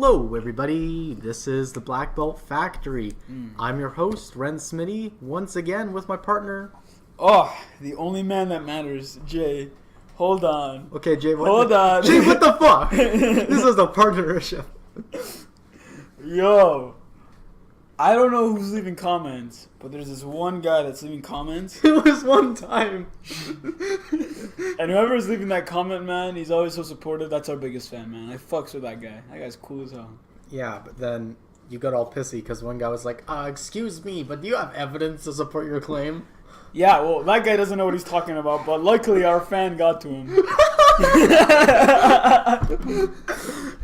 Hello, everybody. This is the Black Belt Factory. I'm your host, Ren Smitty, once again with my partner. Oh, the only man that matters, Jay. Hold on. Okay, Jay. Hold on. Jay, what the fuck? This is a partnership. Yo, I don't know who's leaving comments, but there's this one guy that's leaving comments. It was one time. And whoever's leaving that comment, man, he's always so supportive. That's our biggest fan, man. I fucks with that guy. That guy's cool as hell. Yeah, but then you got all pissy because one guy was like, excuse me, but do you have evidence to support your claim? Yeah, well, that guy doesn't know what he's talking about, but luckily our fan got to him.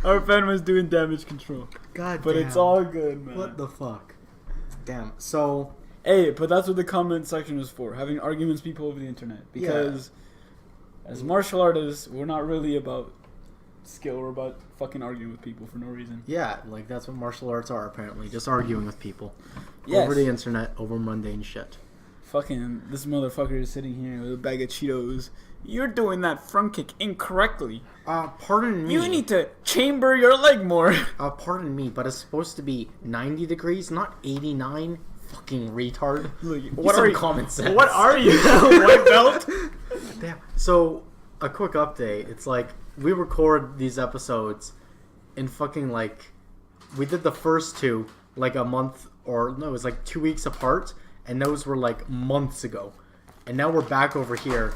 Our fan was doing damage control. God but damn. It's all good, man. What the fuck? Damn. So... Hey, but that's what the comment section is for. Having arguments with people over the internet. Because as martial artists, we're not really about skill. We're about fucking arguing with people for no reason. Yeah, like that's what martial arts are apparently. Just arguing with people. Yes. Over the internet, over mundane shit. Fucking, this motherfucker is sitting here with a bag of Cheetos. You're doing that front kick incorrectly. Pardon me. You need to chamber your leg more. Pardon me, but it's supposed to be 90 degrees, not 89. Fucking retard. What are you? Common sense. What are you? White belt? Damn. So, a quick update. It's like, we record these episodes in fucking like, we did the first two like a month, or no, it was like 2 weeks apart, and those were like months ago. And now we're back over here,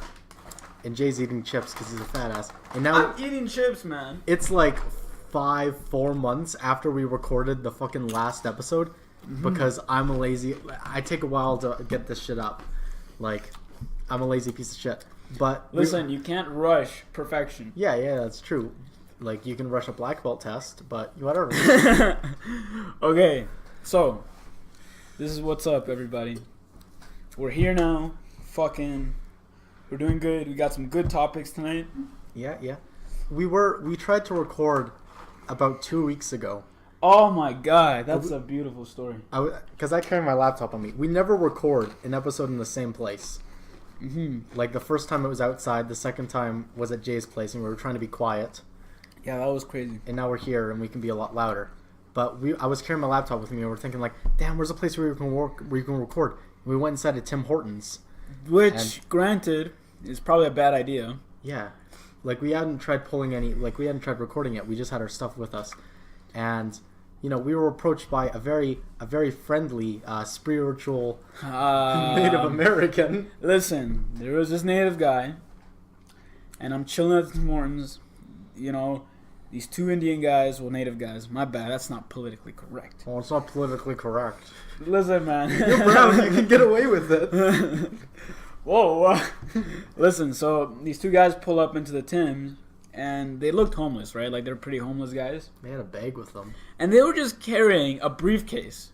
and Jay's eating chips because he's a fat ass. And now I'm eating chips, man. it's like 4 months after we recorded the fucking last episode. Because I'm a lazy... I take a while to get this shit up. Like, I'm a lazy piece of shit. But... Listen, you can't rush perfection. Yeah, that's true. Like, you can rush a black belt test, but whatever. Okay, so... This is what's up, everybody. We're here now. Fucking... We're doing good. We got some good topics tonight. Yeah. We tried to record about 2 weeks ago. Oh my god, that's a beautiful story. Because I carry my laptop on me. We never record an episode in the same place. Like, the first time it was outside, the second time was at Jay's place, and we were trying to be quiet. Yeah, that was crazy. And now we're here, and we can be a lot louder. But I was carrying my laptop with me, and we're thinking, like, damn, where's a place where you can record? And we went inside of Tim Hortons. Which, granted, is probably a bad idea. Yeah. Like, we hadn't tried recording it. We just had our stuff with us. And... You know, we were approached by a very friendly, spiritual Native American. Listen, there was this Native guy, and I'm chilling at the Tim Hortons. You know, these two Indian guys, well, Native guys. My bad, that's not politically correct. Oh, it's not politically correct. Listen, man. You're brown, you can get away with it. Whoa. Listen, so these two guys pull up into the Tim's. And they looked homeless, right? Like, they're pretty homeless guys. They had a bag with them. And they were just carrying a briefcase.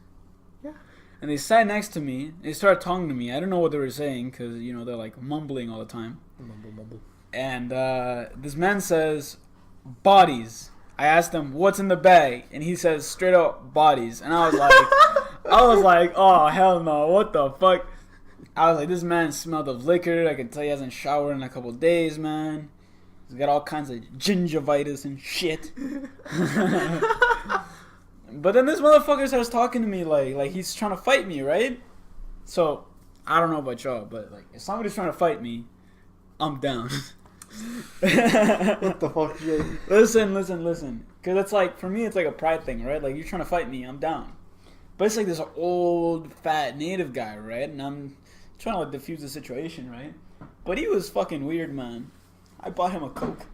Yeah. And they sat next to me. They started talking to me. I don't know what they were saying because, you know, they're, like, mumbling all the time. Mumble. And this man says, bodies. I asked him, what's in the bag? And he says, straight up, bodies. And I was like, oh, hell no. What the fuck? I was like, this man smelled of liquor. I can tell he hasn't showered in a couple days, man. He's got all kinds of gingivitis and shit. But then this motherfucker starts talking to me like he's trying to fight me, right? So, I don't know about y'all, but like if somebody's trying to fight me, I'm down. What the fuck, Jay? Listen. Because it's like, for me, it's like a pride thing, right? Like, you're trying to fight me, I'm down. But it's like this old, fat Native guy, right? And I'm trying to like diffuse the situation, right? But he was fucking weird, man. I bought him a Coke.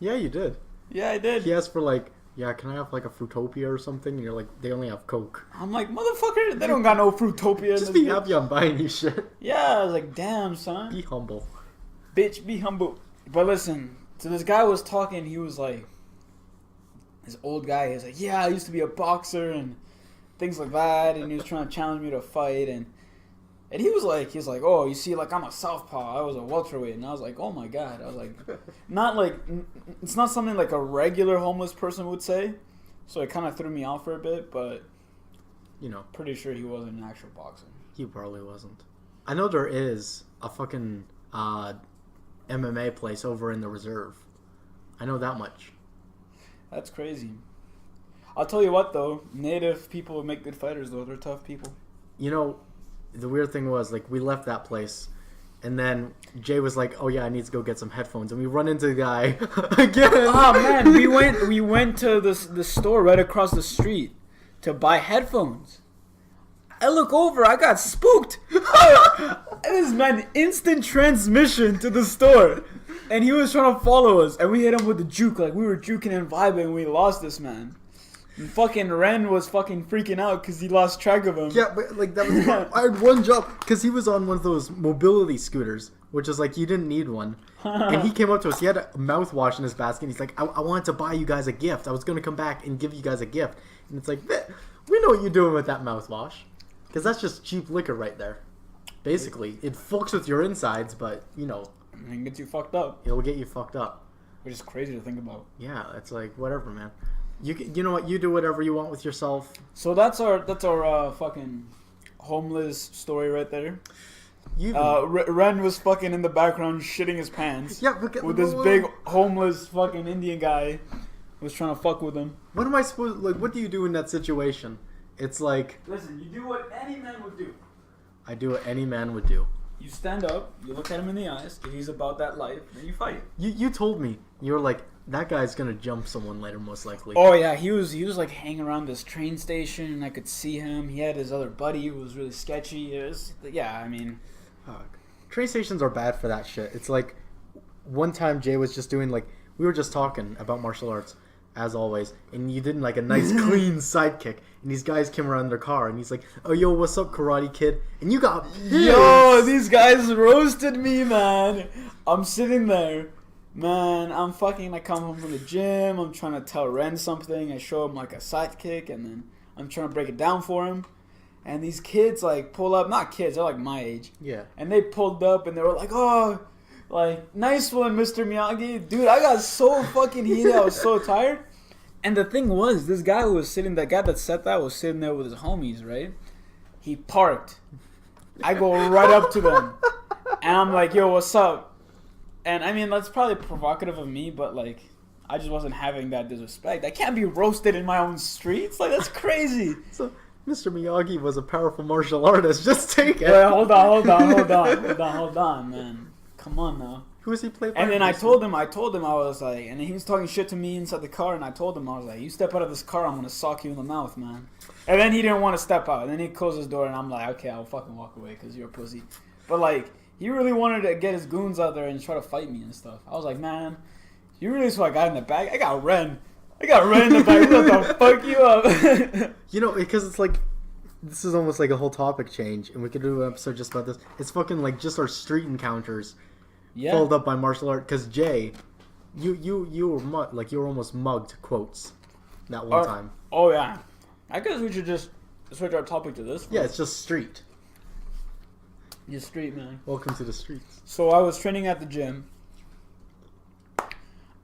Yeah, you did. Yeah, I did. He asked for like, can I have like a Fruitopia or something? And you're like, they only have Coke. I'm like, motherfucker, they don't got no Fruitopia. Just be happy I'm buying you shit. Yeah, I was like, damn, son. Be humble. Bitch, be humble. But listen, so this guy was talking, he was like, this old guy, he was like, yeah, I used to be a boxer and things like that. And he was trying to challenge me to a fight. And he was like, oh, you see, like, I'm a southpaw. I was a welterweight. And I was like, oh, my God. I was like, it's not something like a regular homeless person would say. So it kind of threw me off for a bit, but, you know, pretty sure he wasn't an actual boxer. He probably wasn't. I know there is a fucking MMA place over in the reserve. I know that much. That's crazy. I'll tell you what though, native people make good fighters though. They're tough people. You know, the weird thing was, like, we left that place, and then Jay was like, "Oh yeah, I need to go get some headphones," and we run into the guy again. Oh man, we went to the store right across the street to buy headphones. I look over, I got spooked. This man instant transmission to the store, and he was trying to follow us, and we hit him with the juke, like we were juking and vibing, and we lost this man. And fucking Ren was fucking freaking out because he lost track of him. Yeah, but like that was I had one job because he was on one of those mobility scooters, which is like you didn't need one. And he came up to us. He had a mouthwash in his basket. And he's like, I wanted to buy you guys a gift. I was gonna come back and give you guys a gift. And it's like, we know what you're doing with that mouthwash, because that's just cheap liquor right there. Basically, it fucks with your insides, but you know, it gets you fucked up. It'll get you fucked up. Which is crazy to think about. Yeah, it's like whatever, man. You know what? You do whatever you want with yourself. So that's our fucking homeless story right there. Ren was fucking in the background shitting his pants. Yeah, with this big homeless fucking Indian guy who was trying to fuck with him. What am I supposed? Like, what do you do in that situation? It's like, listen, you do what any man would do. I do what any man would do. You stand up, you look at him in the eyes, if he's about that life, then you fight. You told me, you were like, that guy's gonna jump someone later, most likely. Oh yeah, he was like hanging around this train station, and I could see him. He had his other buddy who was really sketchy. I mean, fuck. Train stations are bad for that shit. It's like, one time Jay was just doing like, we were just talking about martial arts, as always, and you did like a nice clean sidekick, and these guys came around their car, and he's like, "Oh yo, what's up, Karate Kid?" And you got pissed. Yo, these guys roasted me, man. I'm sitting there, man. I'm fucking. I come home from the gym. I'm trying to tell Ren something. I show him like a sidekick, and then I'm trying to break it down for him. And these kids like pull up. Not kids. They're like my age. Yeah. And they pulled up, and they were like, "Oh." Like, nice one, Mr. Miyagi. Dude, I got so fucking heated. I was so tired. And the thing was, this guy who was sitting, that guy that said that was sitting there with his homies, right? He parked. I go right up to them. And I'm like, yo, what's up? And I mean, that's probably provocative of me, but like, I just wasn't having that disrespect. I can't be roasted in my own streets. Like, that's crazy. So, Mr. Miyagi was a powerful martial artist. Just take it. Wait, hold on, man. Come on now. Who is he played by? And then I told him, I was like, and he was talking shit to me inside the car, and I told him, I was like, you step out of this car, I'm going to sock you in the mouth, man. And then he didn't want to step out. And then he closed his door, and I'm like, okay, I'll fucking walk away because you're a pussy. But like, he really wanted to get his goons out there and try to fight me and stuff. I was like, man, you really saw a guy in the back? I got Ren in the back. What the fuck you up? You know, because it's like, this is almost like a whole topic change, and we could do an episode just about this. It's fucking like just our street encounters. Yeah. Followed up by martial art, because Jay, you were almost mugged quotes that one time. Oh yeah, I guess we should just switch our topic to this one. Yeah, it's just street. You're street, man. Welcome to the streets. So I was training at the gym.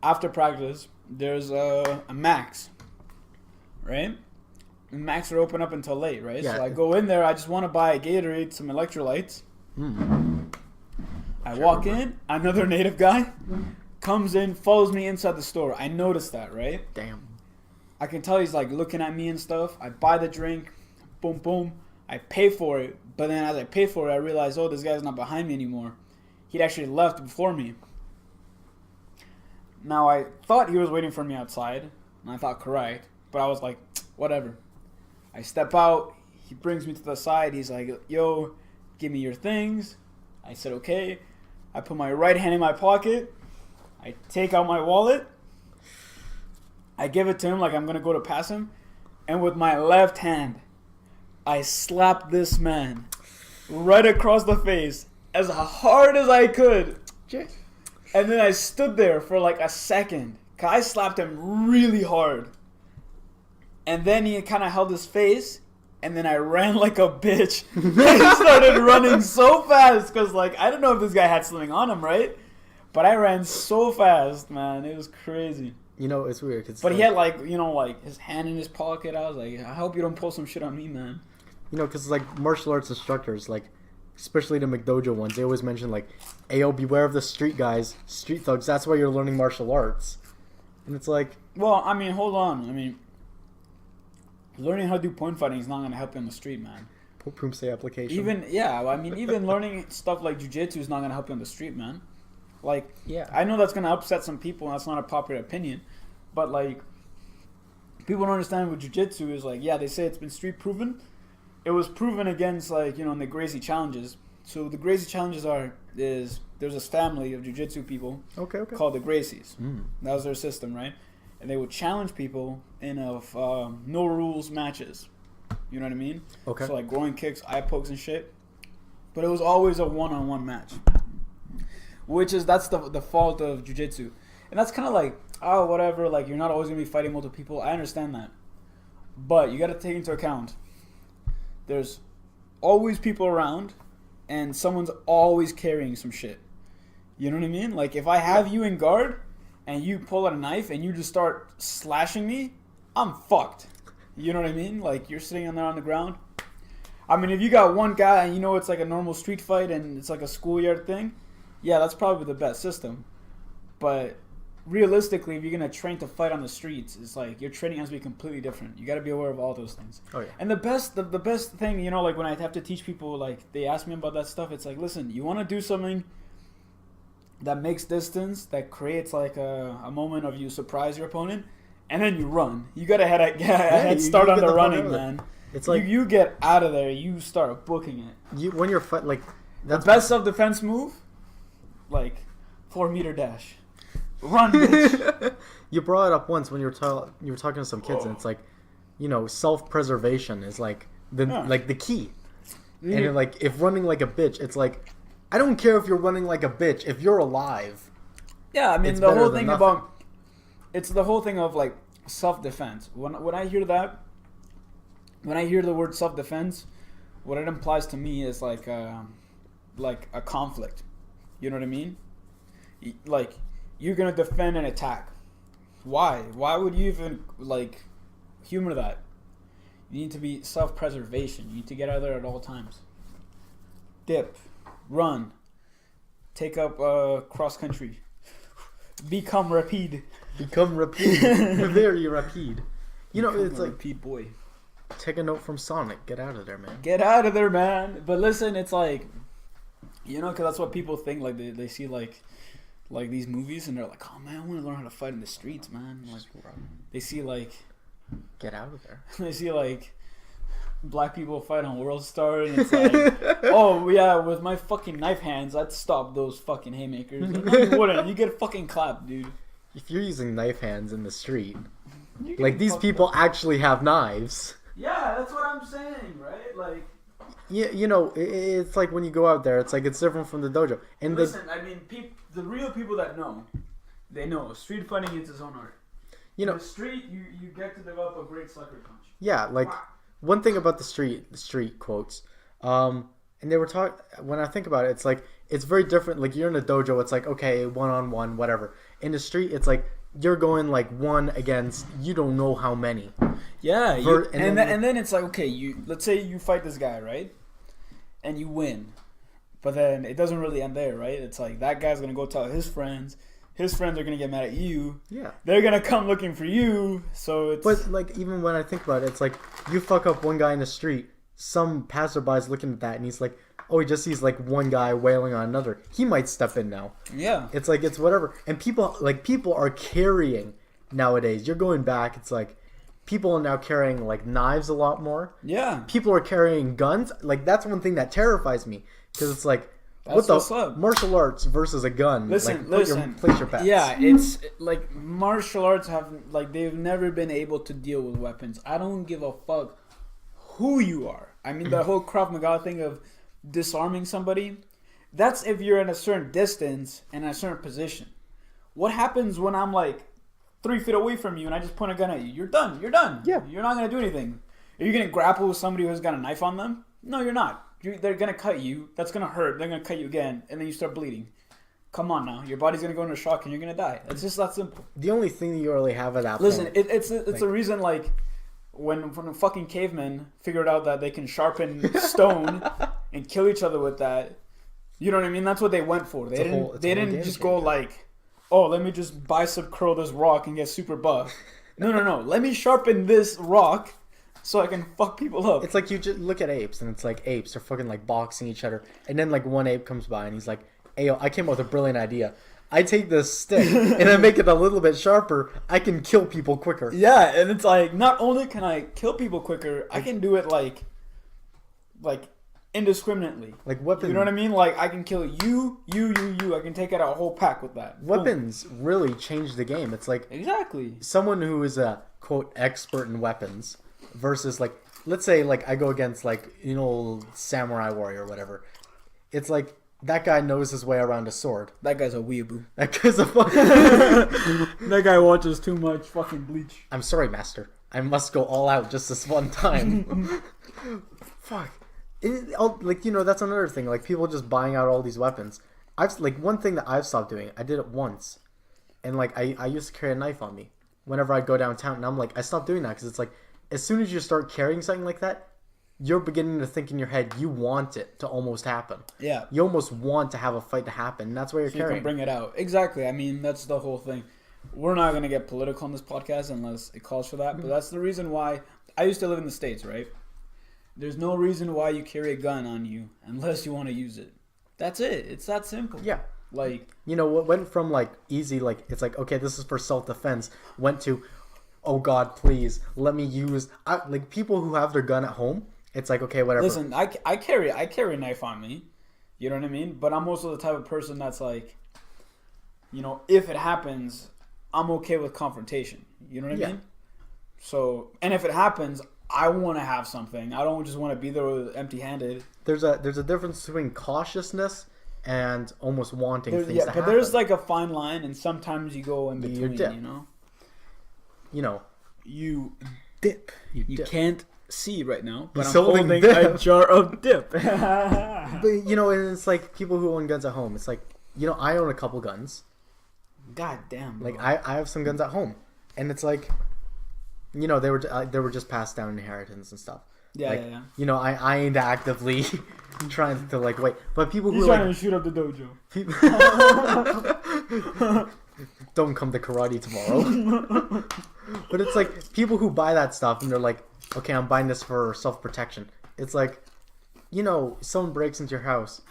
After practice, there's a Max, right? And Max are open up until late, right? Yeah. So I go in there. I just want to buy a Gatorade, some electrolytes. I walk in, another native guy comes in, follows me inside the store. I noticed that, right? Damn. I can tell he's like looking at me and stuff. I buy the drink, boom, boom. I pay for it, but then as I pay for it, I realize, oh, this guy's not behind me anymore. He'd actually left before me. Now, I thought he was waiting for me outside, and I thought correct, but I was like, whatever. I step out, he brings me to the side, he's like, yo, give me your things. I said, okay. I put my right hand in my pocket. I take out my wallet. I give it to him like I'm going to go to pass him. And with my left hand, I slap this man right across the face as hard as I could. And then I stood there for like a second. I slapped him really hard. And then he kind of held his face. And then I ran like a bitch. I started running so fast because, like, I don't know if this guy had something on him, right? But I ran so fast, man. It was crazy. You know, it's weird. But he had, like, you know, like, his hand in his pocket. I was like, I hope you don't pull some shit on me, man. You know, because, like, martial arts instructors, like, especially the McDojo ones, they always mention, like, Ayo, beware of the street guys, street thugs. That's why you're learning martial arts. And it's like... Well, I mean, hold on. I mean... learning how to do point fighting is not gonna help you on the street, man. Poomsae application. Even learning stuff like jujitsu is not gonna help you on the street, man. Like, Yeah. I know that's gonna upset some people, and that's not a popular opinion, but like, people don't understand what jujitsu is. Like, yeah, they say it's been street proven. It was proven against, like, in the Gracie challenges. So the Gracie challenges there's this family of jiu-jitsu people called the Gracies. That was their system, right? And they would challenge people in no rules matches. You know what I mean? Okay. So like groin kicks, eye pokes, and shit. But it was always a one-on-one match, that's the fault of jiu-jitsu. And that's kind of like, oh, whatever. Like, you're not always gonna be fighting multiple people. I understand that, but you got to take into account there's always people around. And someone's always carrying some shit. You know what I mean? Like, if I have you in guard and you pull out a knife and you just start slashing me, I'm fucked. You know what I mean? Like, you're sitting on there on the ground. I mean, if you got one guy and it's like a normal street fight and it's like a schoolyard thing, yeah, that's probably the best system. But realistically, if you're going to train to fight on the streets, it's like your training has to be completely different. You got to be aware of all those things. Oh, yeah. And the best thing, like when I have to teach people, like they ask me about that stuff, it's like, listen, you want to do something that makes distance, that creates like a moment of you surprise your opponent, and then you run. You got to head start on the running, man. It's like you get out of there, you start booking it. When you're like the best self-defense move, like 4-meter dash. Run, bitch. You brought it up once when you were talking to some kids, and it's like, self-preservation is like the key. And you're like, if running like a bitch, it's like, I don't care if you're running like a bitch. If you're alive, yeah. I mean, the whole thing it's the whole thing of like self-defense. When I hear that, when I hear the word self-defense, what it implies to me is like a conflict. You know what I mean? Like, you're gonna defend an attack. Why? Why would you even like humor that? You need to be self-preservation. You need to get out of there at all times. Dip, run, take up cross country, become rapide. Very rapide. It's like rapide boy. Take a note from Sonic. Get out of there, man. Get out of there, man. But listen, it's like, because that's what people think. Like they see like these movies and they're like, oh man, I want to learn how to fight in the streets, man. Like, they see like, get out of there. They see like black people fight on World Star, and it's like, oh yeah, with my fucking knife hands, I'd stop those fucking haymakers. And no, you wouldn't. You get fucking clapped, dude. If you're using knife hands in the street, like these people actually have knives. Yeah, that's what I'm saying, right? Like. Yeah, it's like when you go out there, it's like it's different from the dojo. And listen, I mean, the real people that know, they know street fighting is its own art. In the street, you get to develop a great sucker punch. Yeah, like one thing about the street quotes, and they were when I think about it, it's like it's very different. Like, you're in a dojo, it's like, okay, 1-on-1, whatever. In the street, it's like you're going like one against you don't know how many. Yeah, and then it's like, okay, let's say you fight this guy, right? And you win. But then it doesn't really end there, right? It's like that guy's going to go tell his friends. His friends are going to get mad at you. Yeah. They're going to come looking for you. So it's... But, like, even when I think about it, it's like you fuck up one guy in the street. Some passerby's looking at that and he's like, oh, he just sees, like, one guy wailing on another. He might step in now. Yeah. It's like, it's whatever. And people are carrying nowadays. You're going back, it's like... People are now carrying, like, knives a lot more. Yeah. People are carrying guns. Like, that's one thing that terrifies me. Because it's like, what the... Martial arts versus a gun. Listen. Place your bets. Yeah, it's, like, martial arts have... Like, they've never been able to deal with weapons. I don't give a fuck who you are. I mean, the whole Krav Maga thing of disarming somebody, that's if you're in a certain distance and in a certain position. What happens when I'm, like... 3 feet away from you and I just point a gun at you? You're done. Yeah. You're not going to do anything. Are you going to grapple with somebody who's got a knife on them? No, you're not. They're going to cut you. That's going to hurt. They're going to cut you again. And then you start bleeding. Come on now. Your body's going to go into shock and you're going to die. It's just that simple. The only thing you really have at that point... Listen, it's a reason, like, when fucking cavemen figured out that they can sharpen stone and kill each other with that, you know what I mean? That's what they went for. They didn't just go like... Oh, let me just bicep curl this rock and get super buff. No. Let me sharpen this rock so I can fuck people up. It's like you just look at apes, and it's like apes are fucking like boxing each other, and then like one ape comes by and he's like, "Hey, yo, I came up with a brilliant idea. I take this stick and I make it a little bit sharper. I can kill people quicker." Yeah, and it's like not only can I kill people quicker, I can do it like indiscriminately. Like weapons. You know what I mean? Like I can kill you. I can take out a whole pack with that. Weapons really change the game. It's like Exactly. someone who is a quote expert in weapons versus like, let's say like I go against like, you know, samurai warrior or whatever. It's like that guy knows his way around a sword. That guy's a weeaboo. That guy's a That guy watches too much fucking Bleach. I'm sorry, master. I must go all out just this one time. Fuck. Like, you know, that's another thing. Like, people just buying out all these weapons. Like, one thing that I've stopped doing, I did it once. And, like, I used to carry a knife on me whenever I go downtown. And I'm like, I stopped doing that because it's like, as soon as you start carrying something like that, you're beginning to think in your head, you want it to almost happen. Yeah. You almost want to have a fight to happen. And that's why you're So carrying. you can bring it out. Exactly. I mean, that's the whole thing. We're not going to get political on this podcast unless it calls for that. But that's the reason why I used to live in the States, right? There's no reason why you carry a gun on you unless you want to use it. That's it. It's that simple. Yeah. Like, you know, what went from like easy, like it's like, okay, this is for self-defense, went to, oh God, please let me use. Like people who have their gun at home, it's like, okay, whatever. listen, I carry a knife on me. You know what I mean? But I'm also the type of person that's like, you know, if it happens, I'm okay with confrontation. You know what I mean? So, and if it happens, I want to have something. I don't just want to be there empty-handed. There's a difference between cautiousness and almost wanting things to happen. But there's like a fine line, and sometimes you go in between. dip. You know. You know. You dip. You dip. can't see right now, but He's I'm holding holding dip. a jar of dip. But you know, and it's like people who own guns at home. It's like, you know, I own a couple guns. God damn. Bro. Like I have some guns at home, and it's like, you know, they were just passed down inheritance and stuff. Yeah, like, yeah. You know, I ain't actively trying to like wait, but people who He's are trying like to shoot up the dojo. people, don't come to karate tomorrow. But it's like people who buy that stuff and they're like, okay, I'm buying this for self-protection. It's like, you know, someone breaks into your house,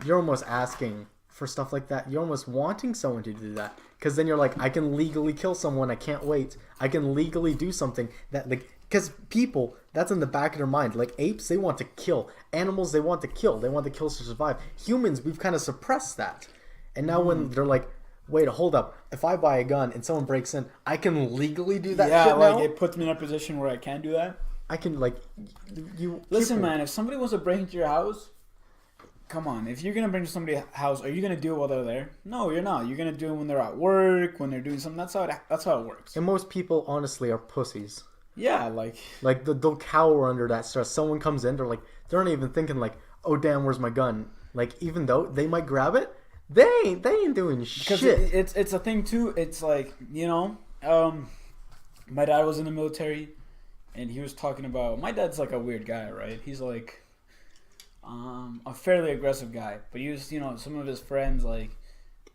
you're almost asking for stuff like that. You're almost wanting someone to do that. Because then you're like, I can legally kill someone. I can't wait. I can legally do something that, like, because people, that's in the back of their mind. Like, apes, they want to kill. Animals, they want to kill. They want to kill to survive. Humans, we've kind of suppressed that. And now when they're like, wait, hold up. If I buy a gun and someone breaks in, I can legally do that shit like now? it puts me in a position where I can do that. I can, like, you... Listen, people, man, if somebody wants to break into your house, come on. If you're going to bring to somebody's house, are you going to do it while they're there? No, you're not. You're going to do it when they're at work, when they're doing something. That's how it works. And most people, honestly, are pussies. Yeah, like... Like, they'll cower under that stress. Someone comes in, they're not even thinking, like, oh, damn, where's my gun? Like, even though they might grab it, they ain't doing shit. Because it's a thing, too. It's like, you know, my dad was in the military, and he was talking about... My dad's, like, a weird guy, right? He's, like... a fairly aggressive guy, but he was, you know, some of his friends, like,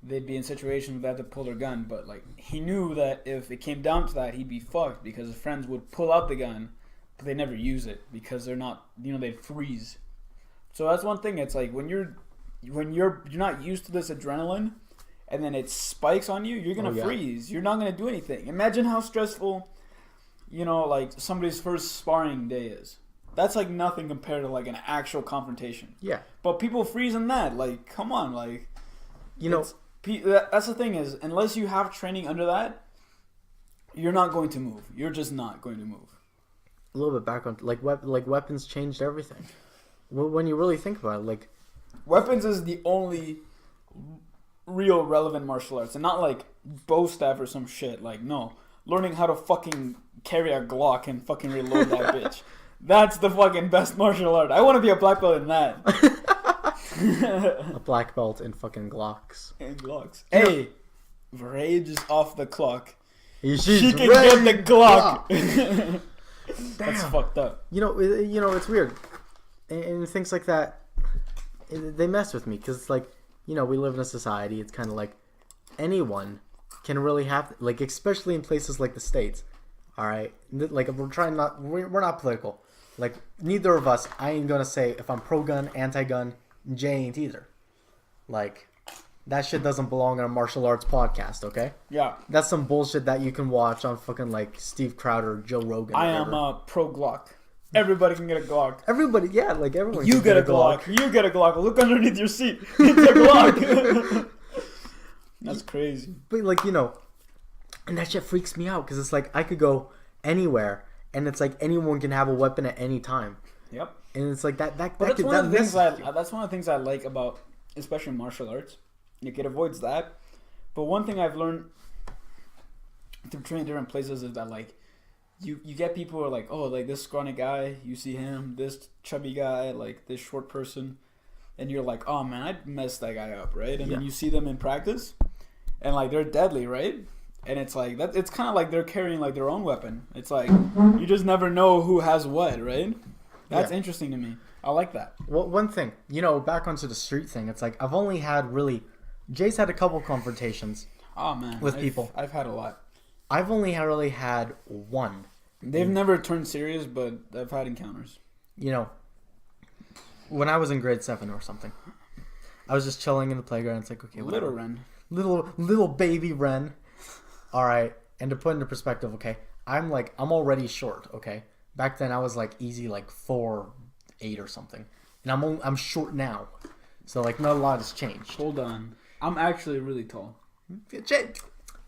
they'd be in situations where they had to pull their gun, but, like, he knew that if it came down to that, he'd be fucked, because his friends would pull out the gun, but they never use it, because they're not, you know, they'd freeze. So that's one thing, it's like, when you're not used to this adrenaline, and then it spikes on you, you're gonna freeze. You're not gonna do anything. Imagine how stressful, you know, like, somebody's first sparring day is. That's like nothing compared to like an actual confrontation. Yeah. But people freeze in that. Like, come on, like, you know, that's the thing is, unless you have training under that, you're not going to move. You're just not going to move. A little bit back on like weapons changed everything. When you really think about it, like, weapons is the only real relevant martial arts, and not like bow staff or some shit. Like, no, learning how to fucking carry a Glock and fucking reload that bitch. That's the fucking best martial art. I want to be a black belt in that. A black belt in fucking Glocks. And Glocks. Hey, Rage is off the clock. She can get the Glock. That's fucked up. You know, it's weird, and things like that, they mess with me because it's like, you know, we live in a society. It's kind of like anyone can really have, like, especially in places like the States. All right, like we're not political. Like neither of us. I ain't gonna say if I'm pro-gun, anti-gun. Jay ain't either. Like that shit doesn't belong in a martial arts podcast. Okay. Yeah. That's some bullshit that you can watch on fucking like Steve Crowder, Joe Rogan. I am pro Glock. Everybody can get a Glock. Everybody, yeah, like everyone. You get a Glock. You get a Glock. Look underneath your seat. It's a Glock. That's crazy. But like and that shit freaks me out because it's like I could go anywhere, and it's like anyone can have a weapon at any time. Yep. And it's like that. But that's one of the things I like about, especially martial arts. Like it avoids that. But one thing I've learned through training different places is that like you get people who are like, oh, like this scrawny guy, you see him, this chubby guy, like this short person, and you're like, oh man, I'd mess that guy up, right? And then you see them in practice, and like they're deadly, right? And it's like that. It's kind of like they're carrying like their own weapon. It's like you just never know who has what, right? That's interesting to me. I like that. Well, one thing, back onto the street thing. It's like I've only had Jay's had a couple confrontations. Oh man, with people. I've had a lot. I've only really had one. They've never turned serious, but I've had encounters. When I was in grade 7 or something, I was just chilling in the playground. It's like, okay, whatever. Little baby Ren. All right, and to put into perspective, okay, I'm already short. Okay, back then I was like easy like 4'8" or something, and I'm short now, so like not a lot has changed. Hold on, I'm actually really tall.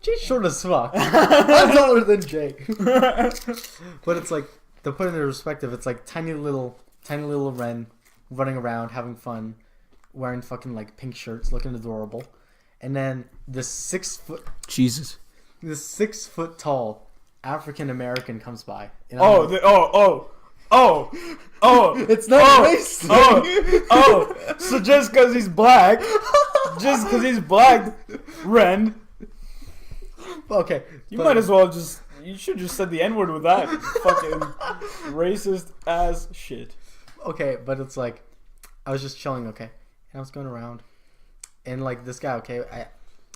Jay's short as fuck. I'm taller than Jay. But it's like, to put it into perspective, it's like tiny little Ren running around, having fun, wearing fucking like pink shirts, looking adorable. And then this 6 foot... Jesus. This 6 foot tall African American comes by. And it's not race thing. So just because he's black, Ren... Okay. You might as well you should just said the N-word with that. Fucking racist ass shit. Okay, but it's like, I was just chilling, okay? And I was going around. And like this guy, okay,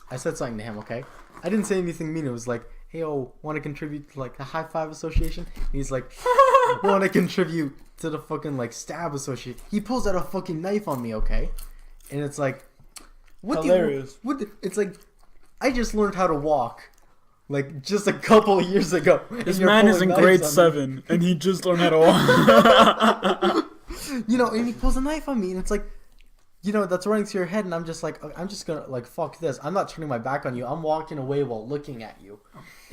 I said something to him, okay? I didn't say anything mean. It was like, hey, want to contribute to like the High Five Association? And he's like, want to contribute to the fucking like Stab Association. He pulls out a fucking knife on me, okay? And it's like, hilarious. It's like, I just learned how to walk. Like, just a couple years ago. This man is in grade 7, and he just learned how to walk. And he pulls a knife on me, and it's like, that's running through your head, and I'm just like, I'm just gonna, like, fuck this. I'm not turning my back on you. I'm walking away while looking at you.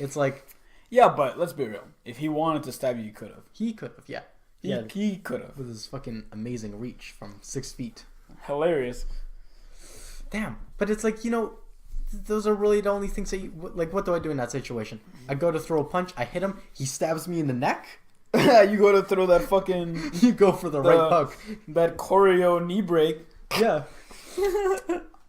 It's like... Yeah, but let's be real. If he wanted to stab you, he could have. He could have, yeah. He could have. With his fucking amazing reach from 6 feet. Hilarious. Damn. But it's like, those are really the only things that like, what do I do in that situation? I go to throw a punch, I hit him, he stabs me in the neck. You go to throw that fucking... You go for the right hook. That choreo knee break. Yeah.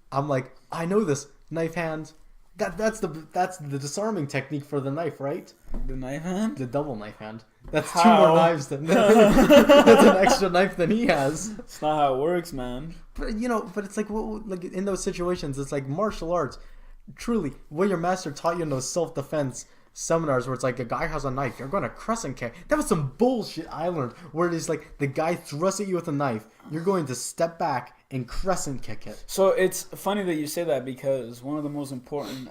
I'm like, I know this. Knife hand. That's the disarming technique for the knife, right? The knife hand? The double knife hand. That's two more knives than... That's an extra knife than he has. That's not how it works, man. But, but it's like, like in those situations, it's like martial arts. Truly, what your master taught you in those self-defense seminars where it's like a guy has a knife, you're going to crescent kick. That was some bullshit I learned where it's like the guy thrusts at you with a knife, you're going to step back and crescent kick it. So it's funny that you say that because one of the most important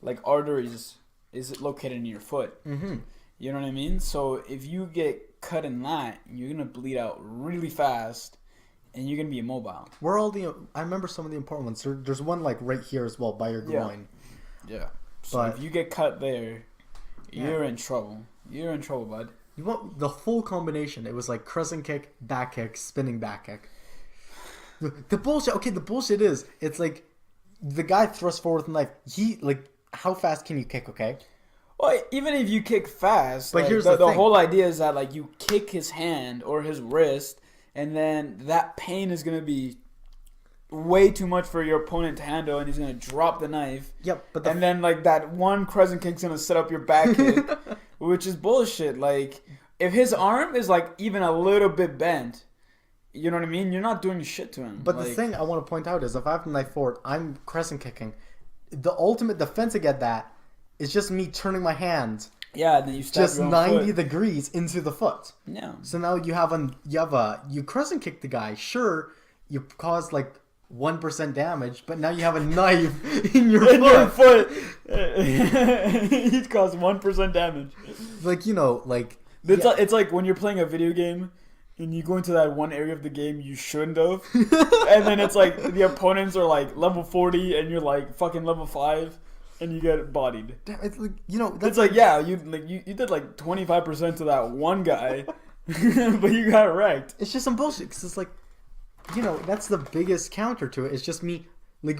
like arteries is located in your foot. Mm-hmm. You know what I mean? So if you get cut in that, you're going to bleed out really fast. And you're going to be immobile. I remember some of the important ones. There's one like right here as well by your groin. Yeah. So if you get cut there, you're in trouble. You're in trouble, bud. You want the full combination. It was like crescent kick, back kick, spinning back kick. The bullshit. Okay, the bullshit is it's like the guy thrusts forward with a knife. He like how fast can you kick? Okay. Well, even if you kick fast, but like, here's the whole idea is that like you kick his hand or his wrist. And then that pain is going to be way too much for your opponent to handle, and he's going to drop the knife. Yep. And then, like, that one crescent kick's going to set up your back kick, which is bullshit. Like, if his arm is, like, even a little bit bent, you know what I mean? You're not doing shit to him. But the thing I want to point out is if I have the knife forward, I'm crescent kicking. The ultimate defense against that is just me turning my hand Yeah, and then you stab just your own 90 foot. degrees into the foot. Yeah. So now you crescent kick the guy. Sure, you caused like 1% damage, but now you have a knife in your In your foot. foot. Each caused 1% damage. Like, like... It's like when you're playing a video game and you go into that one area of the game you shouldn't have. And then it's like the opponents are like level 40 and you're like fucking level 5 and you get bodied. Damn, it's like, that's It's like, yeah, you did like 25% to that one guy, but you got wrecked. It's just some bullshit, because it's like, that's the biggest counter to it. It's just me, like,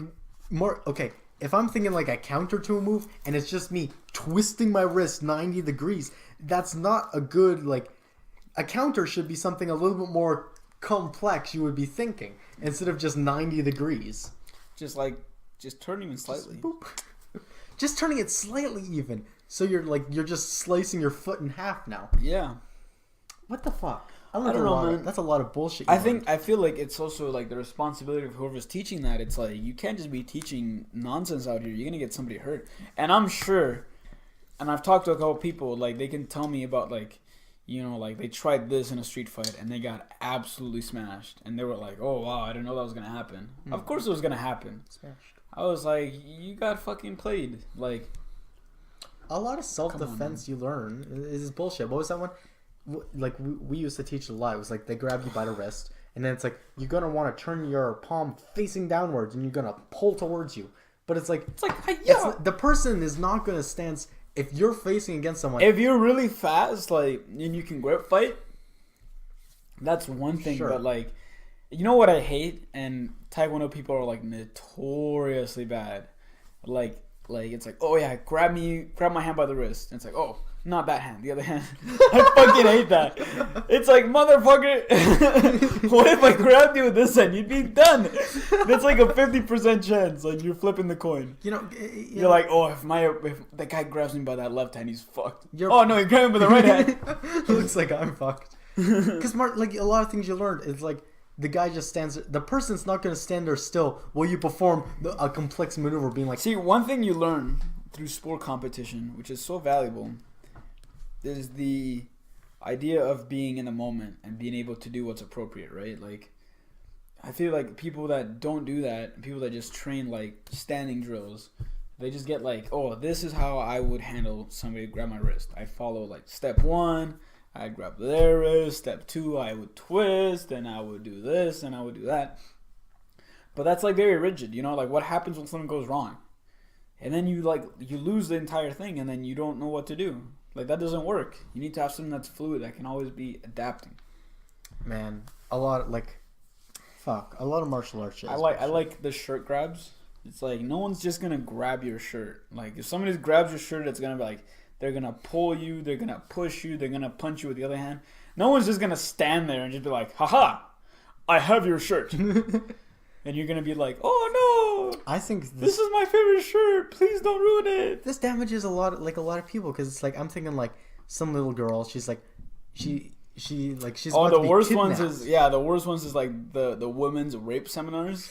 more... Okay, if I'm thinking like a counter to a move, and it's just me twisting my wrist 90 degrees, that's not a good, like... A counter should be something a little bit more complex, you would be thinking, instead of just 90 degrees. Just turning it slightly. Just turning it slightly even. So you're just slicing your foot in half now. Yeah. What the fuck? I don't know, man. That's a lot of bullshit. I feel like it's also like the responsibility of whoever's teaching that. It's like you can't just be teaching nonsense out here. You're gonna get somebody hurt. And I'm sure, and I've talked to a couple people, like they can tell me about like, like they tried this in a street fight and they got absolutely smashed. And they were like, oh wow, I didn't know that was gonna happen. Of course it was gonna happen. Smashed. I was like, you got fucking played. Like, a lot of self-defense you learn is bullshit. What was that one? Like, we used to teach a lot. It was like they grab you by the wrist, and then it's like you're gonna want to turn your palm facing downwards, and you're gonna pull towards you. But it's like the person is not gonna stand if you're facing against someone. If you're really fast, like, and you can grip fight, that's one thing. Sure. But like, you know what I hate? And Taekwondo people are like notoriously bad. Like it's like, oh yeah, grab my hand by the wrist. And it's like, oh, not that hand, the other hand. I fucking hate that. It's like, motherfucker, what if I grabbed you with this hand? You'd be done. That's like a 50% chance. Like you're flipping the coin. You're like, oh, if that guy grabs me by that left hand, he's fucked. Oh no, he grabbed me by the right hand. Looks like I'm fucked. Because like a lot of things you learned, it's like the guy just stands. The person's not going to stand there still while you perform a complex maneuver, being like. See, one thing you learn through sport competition, which is so valuable, is the idea of being in the moment and being able to do what's appropriate, right? Like, I feel like people that don't do that, people that just train like standing drills, they just get like, oh, this is how I would handle somebody grab my wrist. I follow like step 1. I'd grab their wrist. Step 2, I would twist, and I would do this, and I would do that. But that's like very rigid, like what happens when something goes wrong? And then you lose the entire thing, and then you don't know what to do. Like, that doesn't work. You need to have something that's fluid, that can always be adapting. Man, a lot of martial arts shit. I like the shirt grabs. It's like, no one's just gonna grab your shirt. Like, if somebody grabs your shirt, it's gonna be like, they're going to pull you. They're going to push you. They're going to punch you with the other hand. No one's just going to stand there and just be like, haha, I have your shirt. And you're going to be like, oh, no. I think this is my favorite shirt. Please don't ruin it. This damages a lot of people, because it's like, I'm thinking like some little girl, she's like, she's oh, about the to be worst kidnapped. the worst ones is like the women's rape seminars.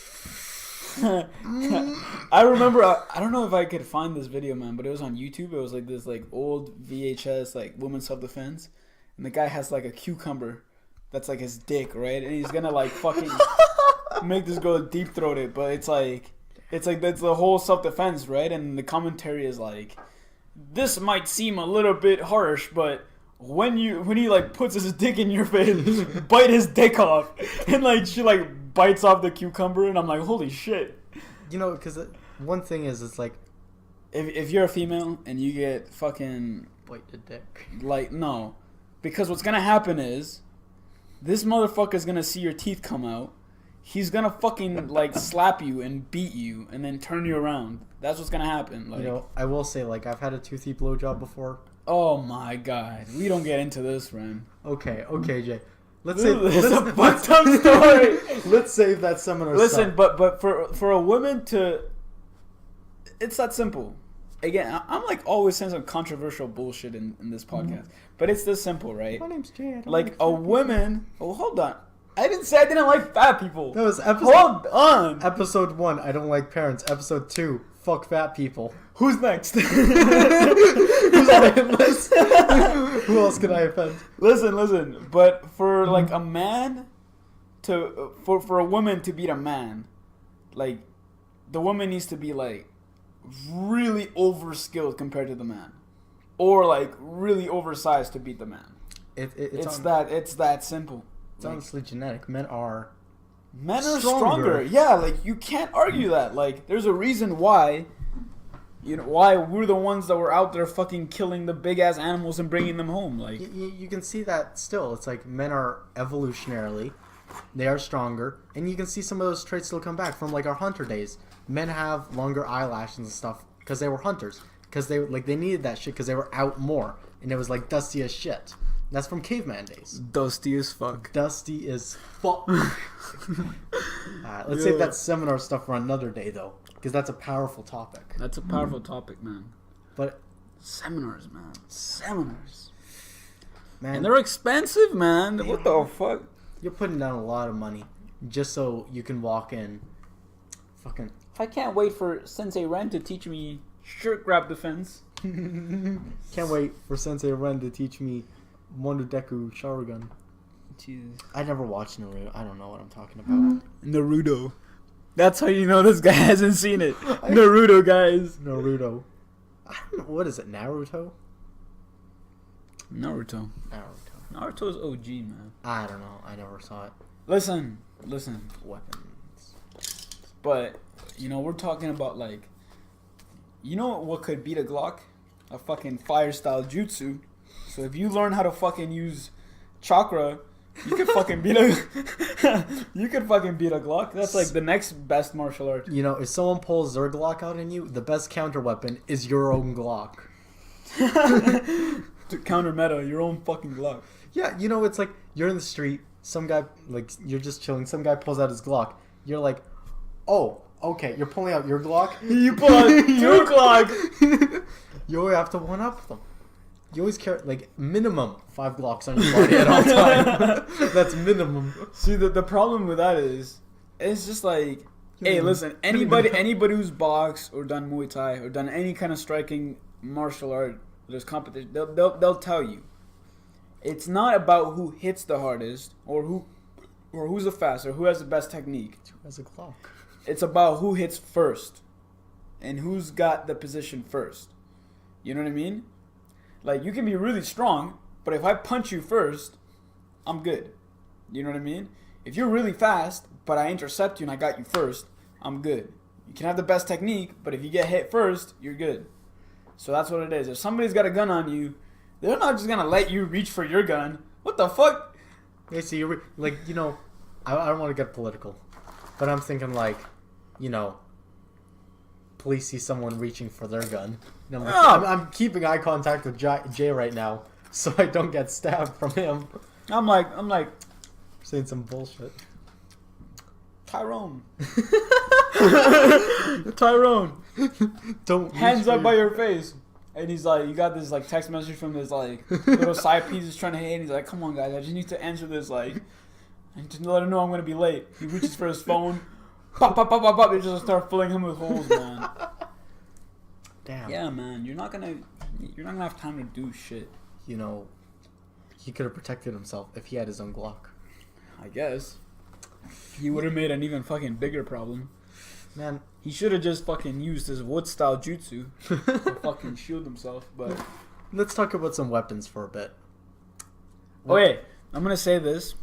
I remember, I don't know if I could find this video, man, but it was on YouTube. It was like this like old VHS like women's self-defense, and the guy has like a cucumber that's like his dick, right? And he's gonna like fucking make this girl deep throat it, but it's like that's the whole self-defense, right? And the commentary is like, this might seem a little bit harsh, but when he like puts his dick in your face, bite his dick off, and like she like bites off the cucumber, and I'm like, holy shit. Because one thing is, it's like, if you're a female and you get fucking bite the dick, like, no, because what's gonna happen is this motherfucker's gonna see your teeth come out. He's gonna fucking like slap you and beat you and then turn you around. That's what's gonna happen. Like, I will say, like, I've had a toothy blowjob before. Oh my god, we don't get into this, Ren. Okay, Jay. Let's fucked up story. Let's save that seminar. Listen, but for a woman to, it's that simple. Again, I'm like always saying some controversial bullshit in this podcast, but it's this simple, right? My name's Jay. Like a woman. Oh, hold on. I didn't say I didn't like fat people. That was episode. Hold on. Episode 1. I don't like parents. Episode 2. Fuck fat people. Who's next? Who's who's on the hit list? Who else can I offend? Listen. But for like a man to for a woman to beat a man, like the woman needs to be like really overskilled compared to the man, or like really oversized to beat the man. It's that simple. It's honestly genetic. Men are stronger. Yeah, like you can't argue that. Like there's a reason why. You know why we're the ones that were out there fucking killing the big ass animals and bringing them home. Like you can see that still. It's like men are evolutionarily, they are stronger, and you can see some of those traits still come back from like our hunter days. Men have longer eyelashes and stuff because they were hunters. Because they needed that shit because they were out more, and it was like dusty as shit. That's from caveman days. Dusty as fuck. Dusty as fuck. Let's save that seminar stuff for another day though. Because that's a powerful topic. That's a powerful topic, man. But seminars, man. Seminars. Man. And they're expensive, man. What the fuck? You're putting down a lot of money just so you can walk in. Fucking. I can't wait for Sensei Ren to teach me shirt grab defense. Can't wait for Sensei Ren to teach me Mondodeku Sharingan. Jesus. I never watched Naruto. I don't know what I'm talking about. Naruto. That's how you know this guy hasn't seen it. Naruto, guys. Naruto. I don't know. What is it? Naruto? Naruto's OG, man. I don't know. I never saw it. Listen. Weapons. But, you know, we're talking about, like... You know what could beat a Glock? A fucking fire-style jutsu. So if you learn how to fucking use chakra... You could fucking beat a Glock. That's like the next best martial art. You know, if someone pulls their Glock out in you, the best counter weapon is your own Glock. To counter meta, your own fucking Glock. Yeah, you know, it's like you're in the street, some guy, like, you're just chilling, some guy pulls out his Glock. You're like, oh, okay, you're pulling out your Glock? You pull out your Glock! You always have to one-up them. You always carry, like, minimum 5 Glocks on your body at all time. That's minimum. See, the problem with that is, it's just like, hey, listen, anybody who's boxed or done Muay Thai or done any kind of striking martial art, there's competition, they'll tell you. It's not about who hits the hardest or who's the fastest or who has the best technique. Who has a Glock? It's about who hits first and who's got the position first. You know what I mean? Like, you can be really strong, but if I punch you first, I'm good. You know what I mean? If you're really fast, but I intercept you and I got you first, I'm good. You can have the best technique, but if you get hit first, you're good. So that's what it is. If somebody's got a gun on you, they're not just going to let you reach for your gun. What the fuck? Yeah, see, you're, like, you know, I don't want to get political, but I'm thinking, like, you know, police see someone reaching for their gun. And I'm keeping eye contact with Jay right now, so I don't get stabbed from him. I'm like saying some bullshit. Tyrone. Don't hands up by your face. And he's like, you got this like text message from this like little side piece he's trying to hit. And he's like, come on guys, I just need to answer this. Like, I need to let him know I'm gonna be late. He reaches for his phone. Pop, pop, pop, pop, pop. They just start filling him with holes, man. Damn. Yeah, man. You're not gonna have time to do shit. You know, he could have protected himself if he had his own Glock. I guess. He would have made an even fucking bigger problem. Man, he should have just fucking used his wood-style jutsu to fucking shield himself. But let's talk about some weapons for a bit. Okay, I'm gonna say this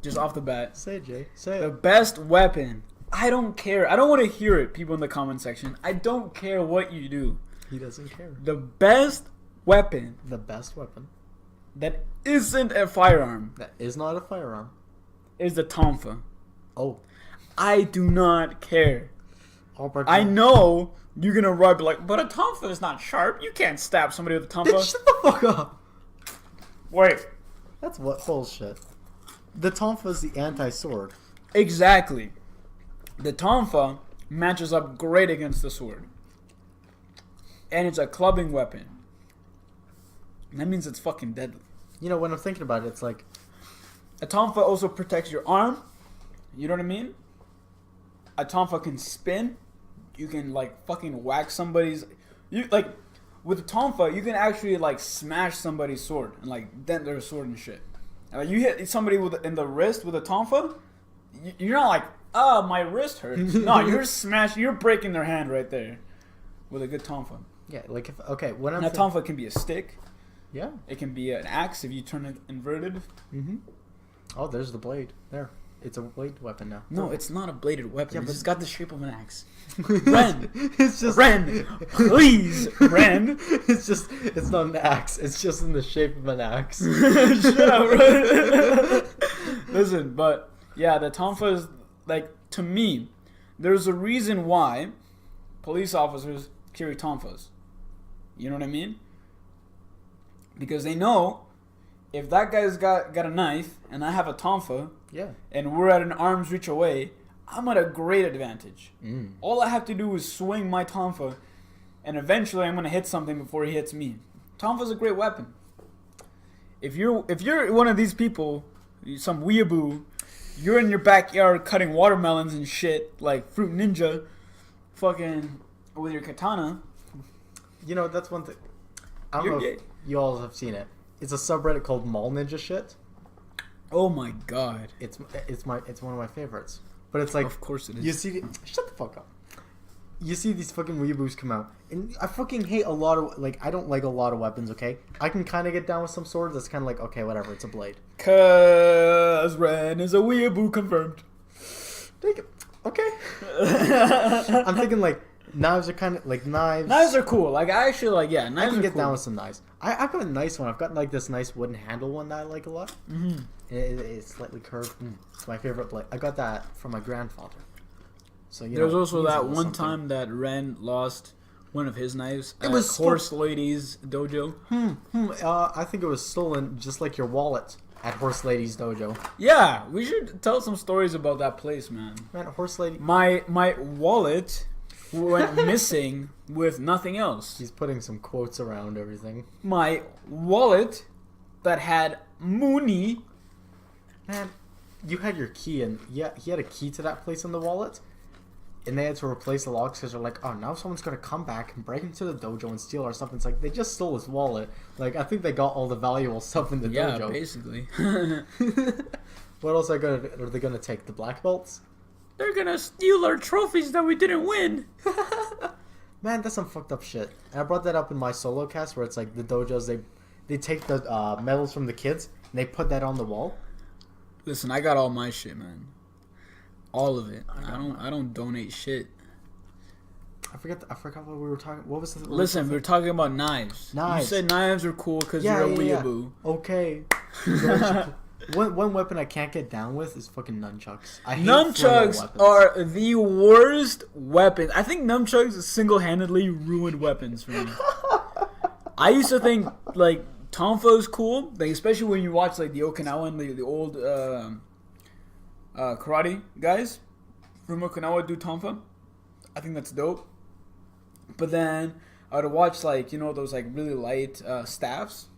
just off the bat. Say it, Jay. Say the it. Best weapon. I don't care. I don't want to hear it, people in the comment section. I don't care what you do. He doesn't care. The best weapon. The best weapon. That isn't a firearm. That is not a firearm. Is the tonfa. Oh. I do not care. I know you're gonna rub like, but a tonfa is not sharp. You can't stab somebody with a tonfa. Shut the fuck up. Wait. That's what bullshit. The tonfa is the anti-sword. Exactly. The tonfa matches up great against the sword. And it's a clubbing weapon. And that means it's fucking deadly. You know, when I'm thinking about it, it's like... A tonfa also protects your arm. You know what I mean? A tonfa can spin. You can, like, fucking whack somebody's... You like, with tonfa, you can actually like smash somebody's sword and like dent their sword and shit. And, like you hit somebody in the wrist with a tonfa, you're not like, oh, my wrist hurts. No, you're breaking their hand right there with a good tonfa. Yeah, like when And a tonfa can be a stick. Yeah. It can be an axe if you turn it inverted. Mm-hmm. Oh, there's the blade. There. It's a blade weapon now. No, it's not a bladed weapon. Yeah, It's but just got the shape of an axe. Ren! It's just Ren! Please! Ren! It's not an axe. It's just in the shape of an axe. Shut up, bro. Listen, but yeah, the tonfa is, like, to me, there's a reason why police officers carry tonfas. You know what I mean? Because they know if that guy's got a knife and I have a tonfa, yeah, and we're at an arm's reach away, I'm at a great advantage. Mm. All I have to do is swing my tonfa, and eventually I'm gonna hit something before he hits me. Tonfa's a great weapon. If you're one of these people, some weeaboo, you're in your backyard cutting watermelons and shit like Fruit Ninja, fucking with your katana. You know, that's one thing. I don't You're know gay. if you all have seen it. It's a subreddit called Mall Ninja Shit. Oh my god. It's one of my favorites. But it's like, Of course it is. you see, shut the fuck up. You see these fucking weeaboos come out, and I fucking hate a lot of, like, I don't like a lot of weapons. Okay, I can kind of get down with some swords. That's kind of like, okay, whatever, it's a blade. Cause Ren is a weeaboo confirmed. Take it. Okay. I'm thinking like knives are kind of like knives. Knives are cool. Like I actually like knives I can are get cool. down with some knives. I've got a nice one. I've got like this nice wooden handle one that I like a lot. Mm-hmm. It's slightly curved. It's my favorite blade. I got that from my grandfather. So you There was know, also he's that a little one something. time that Ren lost one of his knives It at was Horse Lady's dojo. I think it was stolen, just like your wallet at Horse Lady's dojo. Yeah, we should tell some stories about that place, man. Man, Horse Lady. My wallet went missing with nothing else. He's putting some quotes around everything. My wallet that had Mooney. Man, you had your key, and yeah, he had a key to that place in the wallet, and they had to replace the locks because they're like, oh, now someone's gonna come back and break into the dojo and steal or something. It's like they just stole his wallet. Like I think they got all the valuable stuff in the Yeah, dojo. basically. What else are they gonna take? The black belts? They're gonna steal our trophies that we didn't win. Man, that's some fucked up shit. And I brought that up in my solo cast where it's like the dojos they take the medals from the kids and they put that on the wall. Listen, I got all my shit, man. All of it. I don't donate shit. I forgot what we were talking. What was the? Listen, we were talking about knives. Knives. You said knives are cool because Yeah, you're a yeah, weeaboo. yeah. Okay. One weapon I can't get down with is fucking nunchucks. I hate Nunchucks weapons. are the worst weapons. I think nunchucks single-handedly ruined weapons for me. I used to think like tonfa is cool, like especially when you watch like the Okinawan, the old karate guys from Okinawa do tonfa. I think that's dope. But then I would watch like those like really light staffs.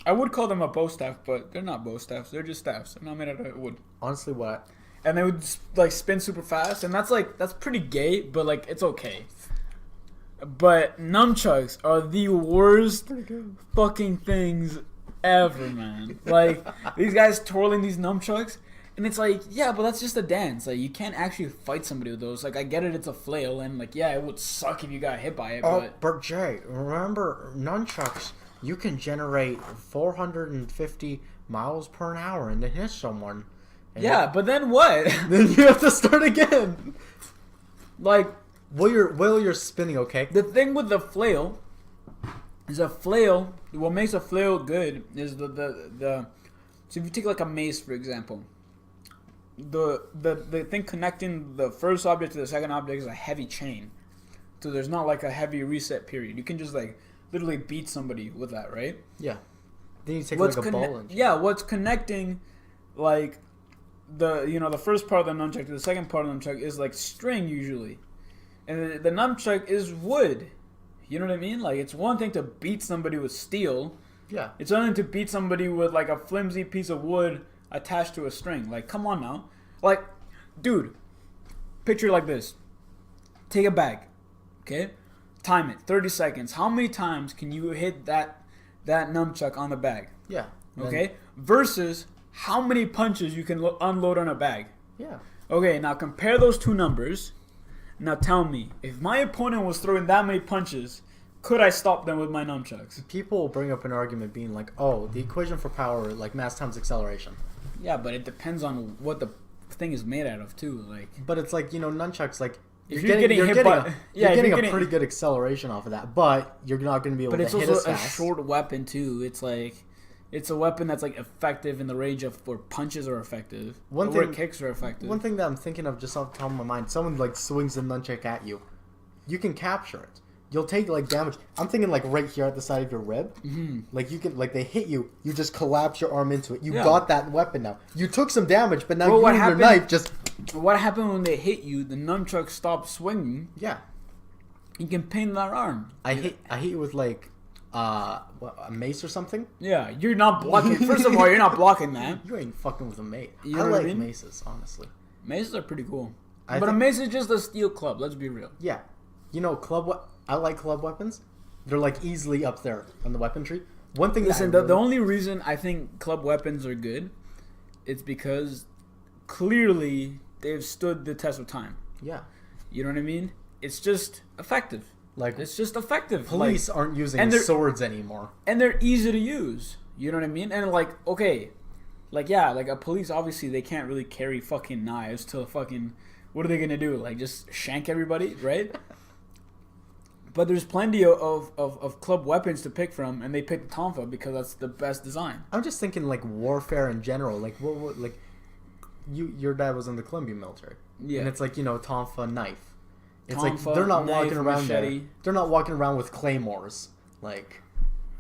I would call them a bow staff, but they're not bow staffs. They're just staffs. They're not made out of wood. Honestly, what? And they would like spin super fast, and that's pretty gay, but like it's okay. But nunchucks are the worst fucking things ever, man. Like these guys twirling these nunchucks, and it's like, yeah, but that's just a dance. Like you can't actually fight somebody with those. Like I get it, it's a flail, and like yeah, it would suck if you got hit by it. But Jay, remember nunchucks? You can generate 450 miles per hour and then hit someone. And yeah, but then what? then you have to start again. Like While you're spinning, okay? the thing with the flail is a flail. What makes a flail good is the. So if you take like a mace, for example, the thing connecting the first object to the second object is a heavy chain. So there's not like a heavy reset period. You can just like literally beat somebody with that, right? Yeah. Then you take like a ball and what's connecting like the first part of the nunchuck to the second part of the nunchuck is like string usually. And the nunchuck is wood. You know what I mean? Like it's one thing to beat somebody with steel. yeah. It's only to beat somebody with like a flimsy piece of wood attached to a string. Like, come on now. Like, dude, picture like this. Take a bag, okay? time it, 30 seconds. How many times can you hit that nunchuck on the bag? Yeah. Okay? Versus how many punches you can unload on a bag. Yeah. Okay, now compare those two numbers. Now tell me, if my opponent was throwing that many punches, could I stop them with my nunchucks? People will bring up an argument being like, oh, the equation for power, like mass times acceleration. Yeah, but it depends on what the thing is made out of too. Like, but it's like, nunchucks, like, if you're getting a pretty good acceleration off of that, but you're not going to be able to hit as fast. But it's also a short weapon too. It's like, it's a weapon that's like effective in the range of where punches are effective, where kicks are effective. One thing that I'm thinking of just off the top of my mind, someone like swings a nunchuck at you, you can capture it. You'll take like damage. I'm thinking like right here at the side of your rib. Mm-hmm. Like you can, like they hit you, you just collapse your arm into it. You got that weapon now. You took some damage, but now you and your knife just. What happened when they hit you? The nunchuck stopped swinging. Yeah. You can pin that arm. I hit you with like a mace or something. Yeah, you're not blocking. First of all, you're not blocking that. You ain't fucking with a mace. You know I what like I mean? maces, honestly. Maces are pretty cool. But a mace is just a steel club. Let's be real. Yeah. You know, I like club weapons. They're like easily up there on the weapon tree. One thing. Listen, the only reason I think club weapons are good, it's because clearly they've stood the test of time. Yeah. You know what I mean? It's just effective. Like it's just effective. Police aren't using swords anymore, and they're easy to use. You know what I mean? And like, okay, like yeah, like a police obviously they can't really carry fucking knives to fucking. What are they gonna do? Like just shank everybody, right? But there's plenty of club weapons to pick from, and they picked the tonfa because that's the best design. I'm just thinking like warfare in general. Like what like your dad was in the Colombian military, yeah, and it's like tonfa knife. It's tonfa, like they're not knife, walking around machete. there. They're not walking around with claymores. Like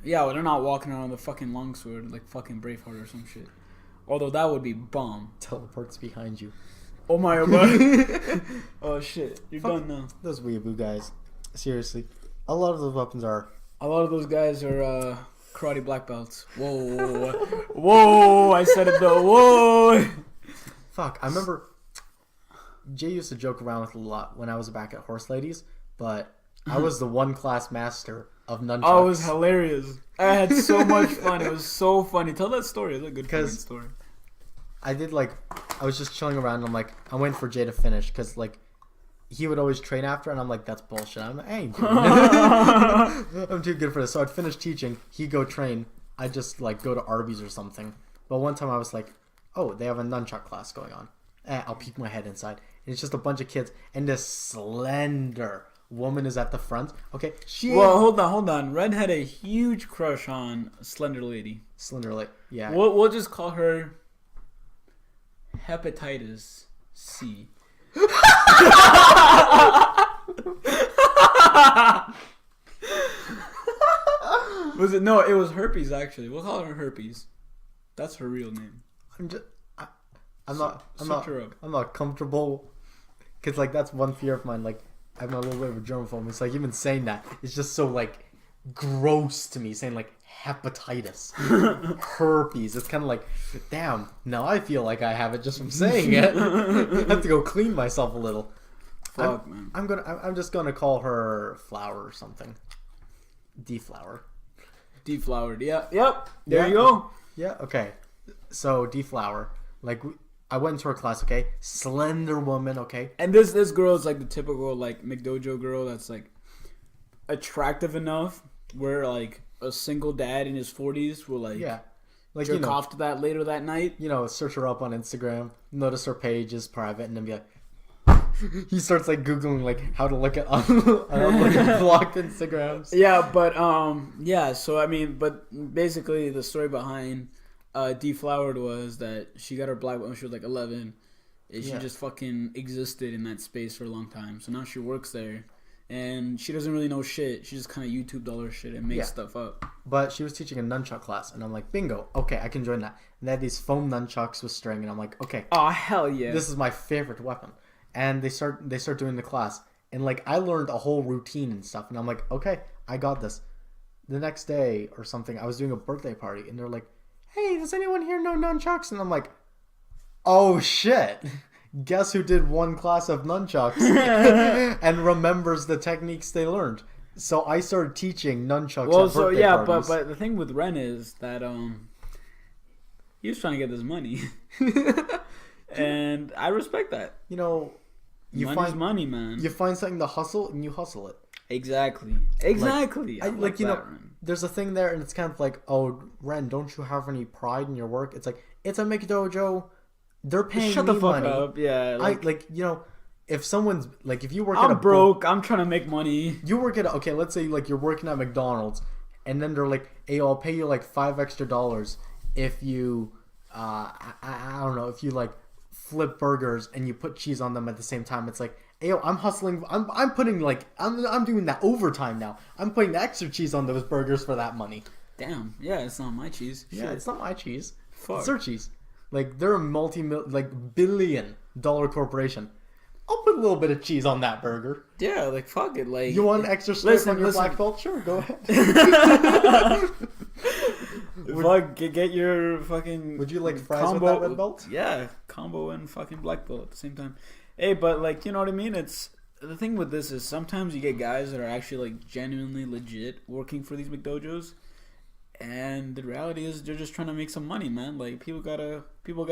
yeah, well, they're not walking around with a fucking longsword like fucking Braveheart or some shit. Although that would be bomb. Teleports behind you. Oh my god. Oh shit, you're done now. Those weeaboo guys. Seriously, a lot of those weapons are. A lot of those guys are karate black belts. Whoa, whoa! I said it though. Whoa. Fuck! I remember Jay used to joke around with a lot when I was back at Horse Ladies, but I was the one class master of nunchucks. Oh, it was hilarious. I had so much fun. It was so funny. Tell that story. It's a good story. I did I was just chilling around. And I'm like, I'm waiting for Jay to finish because like. He would always train after, and I'm like, that's bullshit. I'm like, I ain't doing it. I'm too good for this. So I'd finish teaching. He'd go train. I'd just, like, go to Arby's or something. But one time I was like, oh, they have a nunchuck class going on. I'll peek my head inside. And it's just a bunch of kids. And this slender woman is at the front. Okay, Well, hold on. Red had a huge crush on Slender Lady. Slender Lady, yeah. We'll just call her Hepatitis C. Was it? No, it was herpes. Actually, we'll call her herpes. That's her real name. I'm not comfortable because like that's one fear of mine. Like I have a little bit of a germaphobe. It's like even saying that it's just so like gross to me. Saying like hepatitis, herpes. It's kind of like, damn. Now I feel like I have it just from saying it. I have to go clean myself a little. Fuck, man. I'm just gonna call her Flower or something. Deflower. Deflowered. Yeah. Yep. There you go. Yeah. Okay. So Deflower. Like I went into her class. Okay. Slender woman. Okay. And this girl is like the typical like McDojo girl that's like attractive enough where like a single dad in his 40s will like jerk off to that later that night. Search her up on Instagram, notice her page is private, and then be like, he starts like Googling like how to look at blocked Instagrams. Yeah, but so I mean, but basically the story behind Deflowered was that she got her black belt when she was like 11, and she just fucking existed in that space for a long time. So now she works there. And she doesn't really know shit. She just kind of YouTubed all her shit and made stuff up. But she was teaching a nunchuck class, and I'm like, bingo, okay, I can join that. And they had these foam nunchucks with string, and I'm like, okay. Oh, hell yeah. This is my favorite weapon. And they start doing the class. And, like, I learned a whole routine and stuff, and I'm like, okay, I got this. The next day or something, I was doing a birthday party, and they're like, hey, does anyone here know nunchucks? And I'm like, oh, shit. Guess who did one class of nunchucks and remembers the techniques they learned? So I started teaching nunchucks. Well, at so birthday yeah, parties. but the thing with Ren is that he was trying to get this money, and I respect that. You know, you Money's find money, man. you find something to hustle and you hustle it. Exactly. I like you know, that, Ren. there's a thing there, and it's kind of like, oh, Ren, don't you have any pride in your work? It's like, it's a McDojo. They're paying Shut me the fuck money. up. Yeah. You know, if someone's like, if you work at I'm broke. I'm trying to make money. you work at okay, let's say like you're working at McDonald's, and then they're like, hey, I'll pay you like $5 extra if you, I don't know, if you like flip burgers and you put cheese on them at the same time. It's like, hey, yo, I'm hustling. I'm putting like I'm doing that overtime now. I'm putting the extra cheese on those burgers for that money. Damn. Yeah, it's not my cheese. Yeah, Shit. it's not my cheese. Fuck. It's their cheese. Like they're a $multi-billion corporation. I'll put a little bit of cheese on that burger. Yeah, like fuck it. Like You want an extra stripe on your black belt? Sure, go ahead. Fuck, get your fucking. Would you like fries combo, with that red belt? Yeah, combo and fucking black belt at the same time. Hey, but like, you know what I mean? It's the thing with this is sometimes you get guys that are actually like genuinely legit working for these McDojos, and the reality is they're just trying to make some money, man. Like people gotta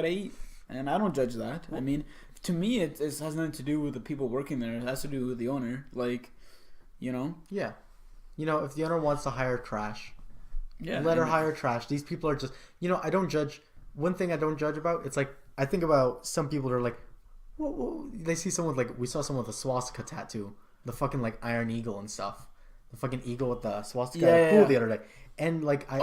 eat, and I don't judge that. I mean, to me, it has nothing to do with the people working there. It has to do with the owner. Like, you know. Yeah. You know, if the owner wants to hire trash, Yeah. let her hire trash. These people are just, you know, I don't judge. One thing I don't judge about, it's like, I think about some people that are like, whoa, they see someone like, we saw someone with a swastika tattoo, the fucking like Iron Eagle and stuff, the fucking eagle with the swastika at the pool the other day, and like, that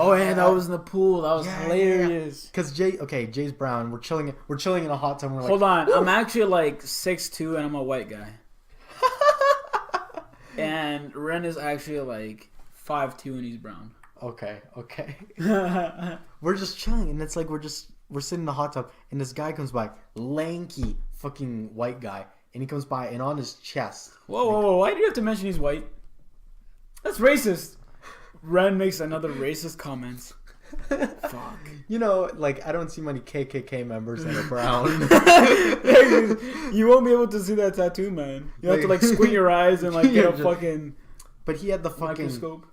was in the pool. That was hilarious. Because Jay's brown. We're chilling in a hot tub. We're like, Hold on, woo! I'm actually like 6'2" and I'm a white guy. And Ren is actually like 5'2" and he's brown. Okay. We're just chilling, and it's like we're sitting in the hot tub, and this guy comes by, lanky fucking white guy, and he comes by, and on his chest. Whoa! Why do you have to mention he's white? That's racist. Ren makes another racist comment. Fuck. You know, like, I don't see many KKK members that are brown. You won't be able to see that tattoo, man. You have to like squint your eyes and like get a fucking. But he had the fucking microscope.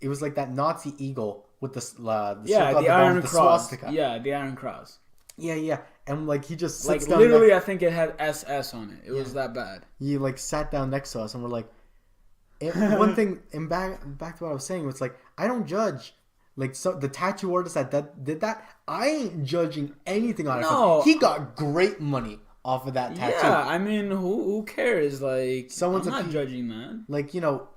It was like that Nazi eagle with the the Iron Cross. Swastika. Yeah, the Iron Cross. Yeah, and like he just Like sits down literally, I think it had SS on it. It was that bad. He like sat down next to us, and we're like, one thing. And back to what I was saying, it's like I don't judge. Like, so the tattoo artist that did that, I ain't judging anything on it. No. He got great money off of that tattoo. Yeah, I mean, who cares? Like, I'm not judging, man. Like, you know,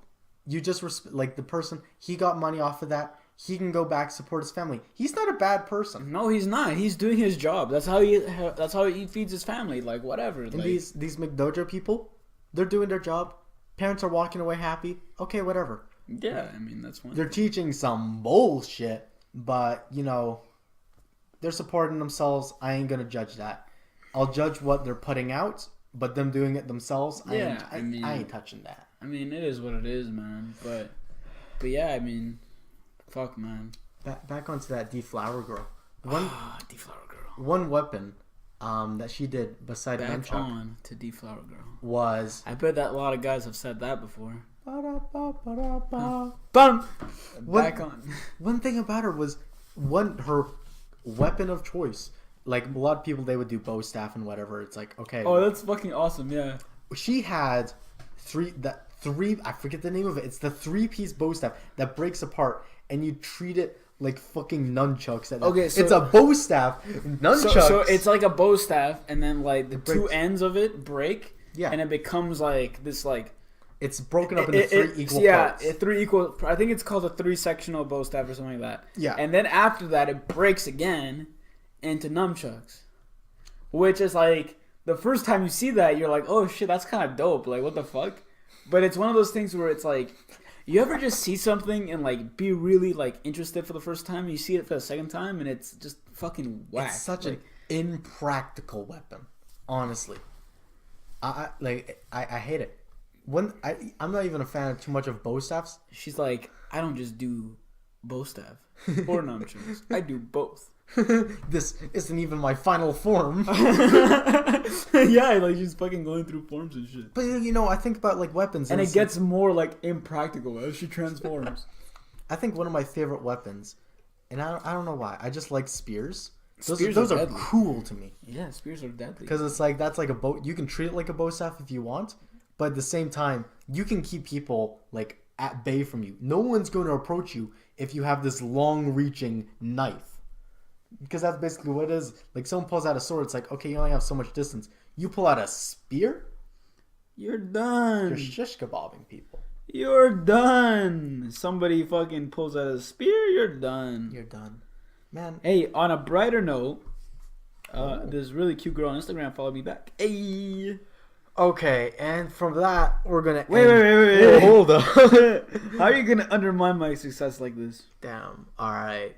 you just like the person, he got money off of that. He can go back, support his family. He's not a bad person. No, he's not. He's doing his job. That's how he feeds his family. Like, whatever. And these McDojo people, they're doing their job. Parents are walking away happy. Okay, whatever. Yeah, I mean, that's one. They're teaching some bullshit, but, you know, they're supporting themselves. I ain't gonna judge that. I'll judge what they're putting out, but them doing it themselves, yeah, I ain't touching that. I mean, it is what it is, man. But yeah, I mean, fuck, man. Back onto that Deflower girl. Deflower girl. One weapon that she did beside Back nunchuck on to Deflower girl. was... I bet that a lot of guys have said that before. Ba-da-ba-ba-da-ba. Bum. Back on. One thing about her was her weapon of choice. Like a lot of people, they would do bow staff and whatever. It's like, okay. Oh, that's fucking awesome. Yeah. She had three. I forget the name of it. It's the 3-piece bow staff that breaks apart, and you treat it like fucking nunchucks. Okay, so it's a bow staff, nunchucks. So it's like a bow staff, and then like the two ends of it break. Yeah. And it becomes like this like. It's broken up into 3 equal parts. Yeah, 3 equal. I think it's called a 3-sectional bow staff or something like that. Yeah. And then after that, it breaks again into nunchucks, which is like the first time you see that, you're like, oh shit, that's kind of dope. Like, what the fuck? But it's one of those things where it's like, you ever just see something and like be really like interested for the first time, and you see it for the second time, and it's just fucking whack. It's such an impractical weapon, honestly. I hate it. I'm not even a fan of too much of bow staffs. She's like, I don't just do bow staff or nunchucks. I do both. This isn't even my final form. Yeah, like she's fucking going through forms and shit. But you know, I think about like weapons, And it it's gets more like impractical as she transforms. I think one of my favorite weapons, and I don't know why, I just like spears. Spears Those are are deadly. cool to me. Yeah, spears are deadly. Because it's like, that's like a bow. You can treat it like a bow staff if you want, but at the same time, you can keep people like at bay from you. No one's going to approach you if you have this long-reaching knife. Because that's basically what it is. Like, someone pulls out a sword, it's like, okay, you only have so much distance. You pull out a spear, You're done. you're shish kebabbing people. You're done. Somebody fucking pulls out a spear, you're done. You're done. Man. Hey, on a brighter note, this really cute girl on Instagram followed me back. Hey. Okay, and from that, we're going to Wait. Hold up. How are you going to undermine my success like this? Damn. Alright.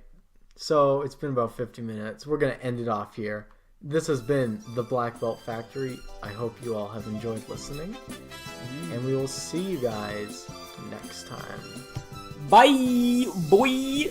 So, it's been about 50 minutes. We're going to end it off here. This has been the Black Belt Factory. I hope you all have enjoyed listening. And we will see you guys next time. Bye, boy.